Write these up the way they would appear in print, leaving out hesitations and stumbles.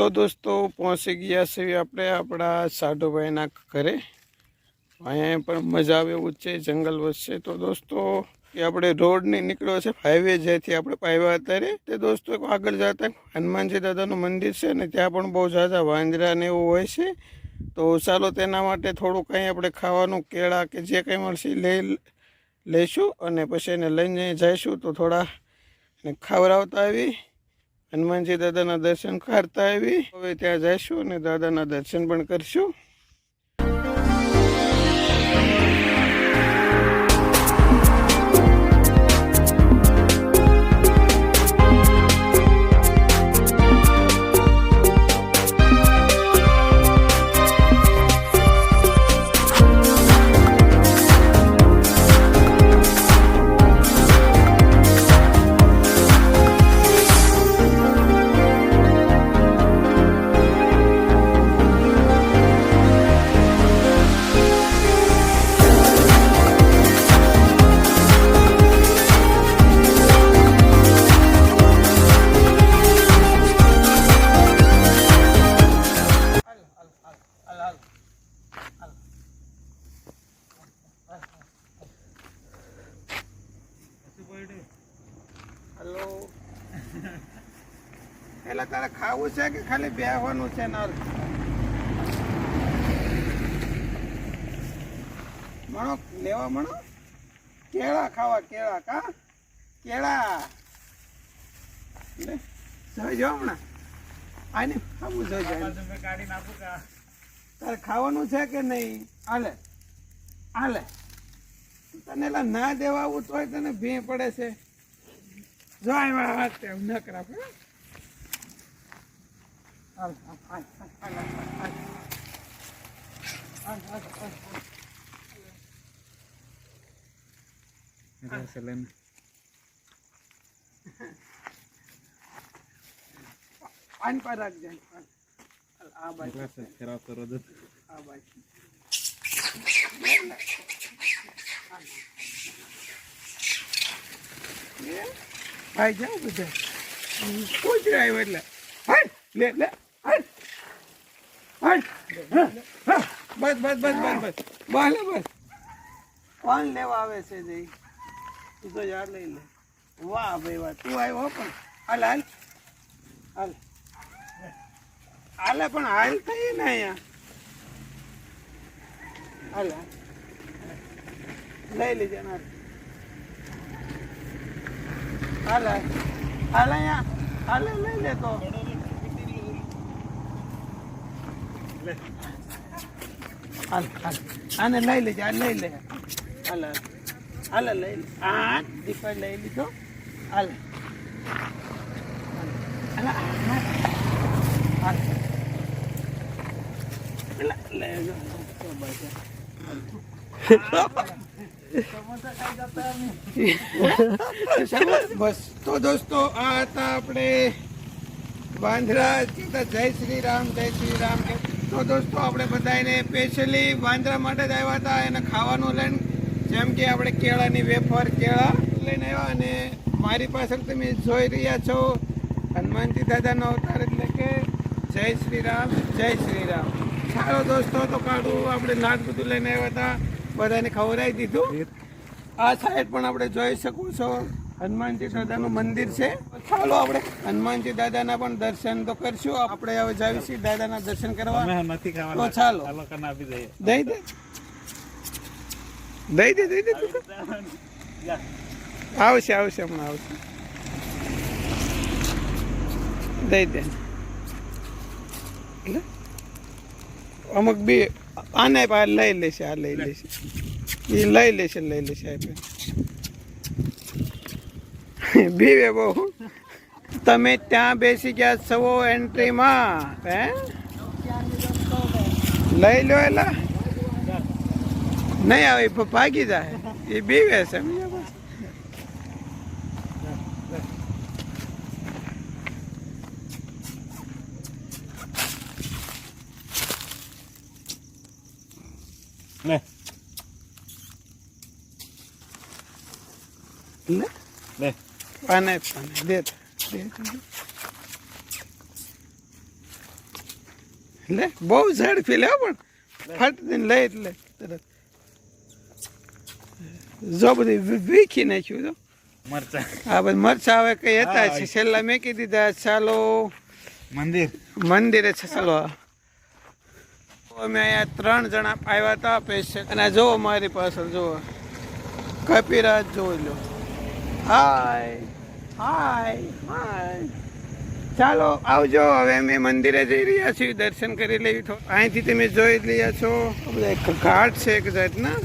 તો દોસ્તો પહોંચી ગયા છીએ આપણે આપણા સાઢુભાઈના ઘરે. અહીંયા પણ મજા આવે એવું છે, જંગલ વચ્ચે. તો દોસ્તો એ આપણે રોડ નહીં નીકળ્યો છે, હાઈવે જેથી આપણે પાવ્યા અત્યારે. તે દોસ્તો આગળ જતા હનુમાનજી દાદાનું મંદિર છે ને ત્યાં પણ બહુ ઝાઝા વાંદરા ને એવું હોય છે. તો ચાલો તેના માટે થોડું કંઈ આપણે ખાવાનું કેળા કે જે કંઈ મળશે લઈશું અને પછી એને લઈને જઈશું. તો થોડા એને ખવડાવતા આવી હનુમાનજી દાદાના દર્શન કરતા આવી. હવે ત્યાં જઈશું અને દાદાના દર્શન પણ કરશું. હેલો, પેલા તારે ખાવું છે કે ખાલી બેહવાનું છે? નર મણો લેવા, મણો કેળા ખાવા, કેળા કા કેળા જોઈજો હમણાં આને ખાવું જોઈજો. તારે ખાવાનું છે કે નહીં? હાલે હાલે, તને એલા ના દેવા આવું તોય તને ભી પડે છે. જો ન કરા પાણી પર રાખજે. આ બાજુ ખરાબ કરો દો. આ બાજુ ભાઈ જાઓ બધા કોઈ જ આવ્યો એટલે લે લે બસ બસ બસ બસ બસ બસ બસ. કોણ લેવા આવે છે જઈ? તું તો યાર લઈ લે. વાહ ભાઈ વાહ, તું આવ્યો પણ હાલ હાલ હાલ હાલે પણ હાલ થઈ ને અહીંયા. હાલ લઈ લેજે ના. હાલ હાલ અહીંયા હાલે લઈ લે. તો હાલ હાલ આને લઈ લેજે, આ લઈ લે. હાલ હાલ હાલ લઈ લે. આ દીપા લઈ લીધો. હાલ હાલ લેજો. બસ તો દોસ્તો આ હતા આપણે વાંદરા. જય શ્રી રામ, જય શ્રી રામ. તો દોસ્તો આપણે બધાને સ્પેશિયલી વાંદરા માટે જ આવ્યા હતા, એને ખાવાનું લઈને. જેમ કે આપણે કેળાની વેફર, કેળા લઈને આવ્યા. અને મારી પાછળ તમે જોઈ રહ્યા છો હનુમાનજી દાદાનો અવતાર, એટલે કે જય શ્રી રામ, જય શ્રી રામ. સારો દોસ્તો તો કાઢું આપણે નાટ બધું લઈને આવ્યા હતા, બધાને ખવડાવી દીધું. આ સાઈડ પણ આપણે જોઈ શકો છો હનુમાનજી દાદાનું મંદિર છે. ચાલો આપણે હનુમાનજી દાદાના પણ દર્શન તો કરશું. આપણે હવે જાવીશું દાદાના દર્શન કરવા. તો ચાલો દઈ દે દઈ દે દઈ દે. આવશે આવશે હમણાં આવશે. દઈ દે. અમુક બી આને લઈ લેશે, આ લઈ લેશે, એ લઈ લેશે લઈ લેશે. બીવે બહુ. તમે ત્યાં બેસી ગયા છો એન્ટ્રીમાં, હે લઈ લો. એલા નહીં આવે ભાગી જાય, એ બીવે છે. પાને પાને દે દે. લે બહુ ઝડપી લે પણ ફટ દઈને લે એટલે તરત જો બધી વીખી નાખ્યું તો મરચા આ બધા મરચા હવે કઈ હતા છે છેલ્લા મેકી દીધા. ચાલો મંદિરે છે. ચાલો અમે અહીંયા 3 જણા આવ્યા હતા પેશન્ટ. અને જુઓ મારી પાછળ જુઓ કપિરાજ જોઈ લો. હાય હાય હાય. ચાલો આવજો. હવે અમે મંદિરે જઈ રહ્યા છીએ, દર્શન કરી લેવી. અહીંથી તમે જોઈ રહ્યા છો બધા એક ઘાટ છે એક જાતના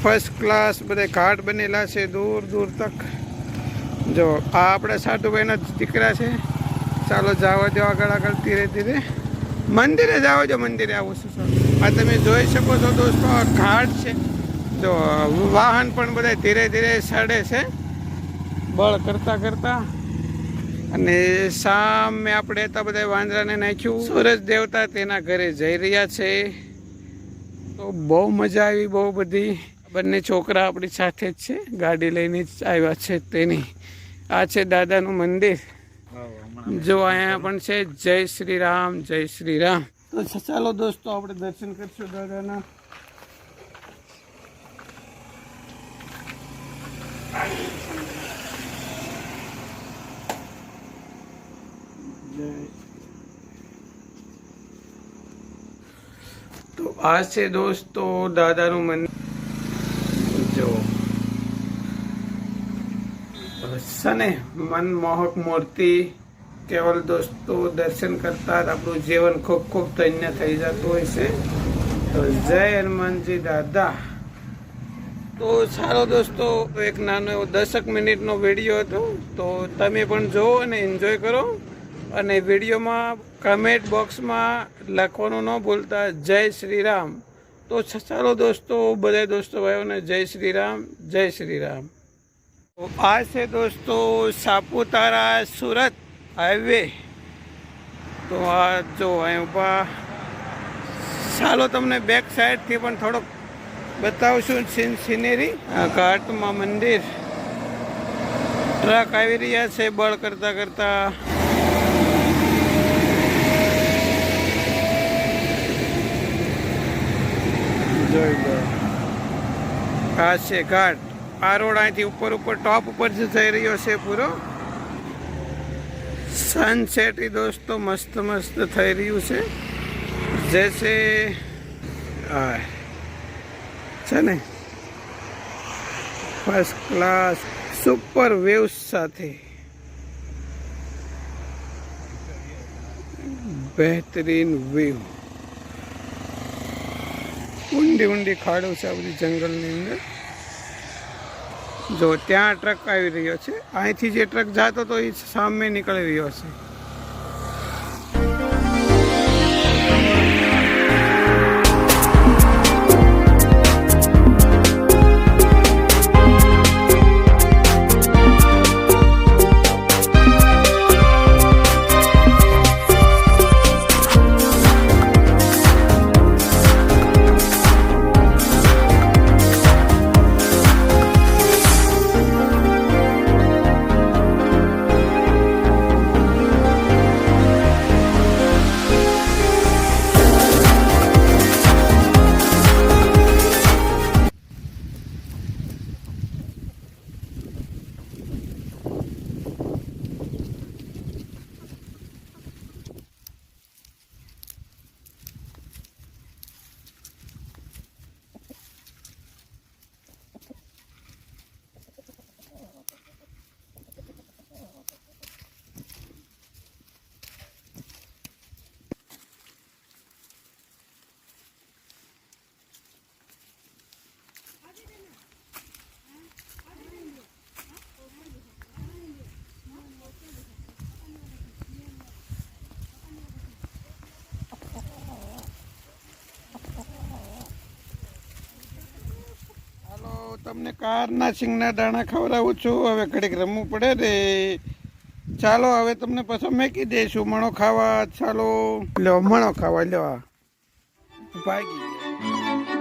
ફર્સ્ટ ક્લાસ બધા ઘાટ બનેલા છે દૂર દૂર તક. જો આ આપણા સાધુભાઈના દીકરા છે. ચાલો જવા દો આગળ આગળ ધીરે ધીરે. મંદિરે જાઓ છો, મંદિરે આવું છું. આ તમે જોઈ શકો છો દોસ્તો આ ઘાટ છે. જો વાહન પણ બધા ધીરે ધીરે સડે છે બળ કરતા કરતા. અને સામે આપણે હતા બધા વાંદરાને નાખ્યું. સૂરજ દેવતા તેના ઘરે જઈ રહ્યા છે. તો બહુ મજા આવી બહુ બધી. બંને છોકરા આપણી સાથે જ છે, ગાડી લઈને જ આવ્યા છે તેની. આ છે દાદાનું મંદિર. જો અહીંયા પણ છે જય શ્રી રામ જય શ્રી રામ. તો ચાલો દોસ્તો આપણે દર્શન કરશું દાદાના. તો આ છે દોસ્તો દાદાનું મંદિર. જો સને મનમોહક મૂર્તિ. કેવલ દોસ્તો દર્શન કરતા જ આપણું જીવન ખૂબ ખૂબ ધન્ય થઈ જતું હોય છે. તો જય હનુમાનજી દાદા. તો સારો દોસ્તો એક નાનો એવો 10 મિનિટનો વિડીયો હતો. તો તમે પણ જુઓ અને એન્જોય કરો. અને વિડીયોમાં કમેન્ટ બોક્સમાં લખવાનું ન ભૂલતા જય શ્રી રામ. તો ચાલો દોસ્તો બધા દોસ્તો ભાઈઓને જય શ્રી રામ જય શ્રી રામ. તો આ છે દોસ્તો સાપુતારા સુરત હાઈવે. તો આ જો અહીં ઊભા. ચાલો તમને બેક સાઈડથી પણ થોડોક બતાવશું સિનેરી. આ ઘાટમાં મંદિર. ટ્રક આવી રહ્યા છે બળ કરતા કરતા. જોઈ લો આ છે ઘાટ. આ રોડ અહીંથી ઉપર ટોપ ઉપર જ જઈ રહ્યો છે પૂરો. સનસેટ દોસ્તો મસ્ત મસ્ત થઈ રહ્યું છે. જૈસે છે ને ફર્સ્ટ ક્લાસ સુપર વેવ્સ સાથે બહેતરીન વ્યૂ. ઊંડી ઊંડી ખાડો છે આ બધી જંગલની અંદર. જો ત્યાં ટ્રક આવી રહ્યો છે. અહીંથી જે ટ્રક જતો તો એ સામે નીકળી રહ્યો છે. તમને કારના સિંગના દાણા ખવડાવું છું. હવે ઘડીક રમવું પડે રે. ચાલો હવે તમને પછી મેકી દઈશું મણો ખાવા. ચાલો લો મણો ખાવા લો ભાગી.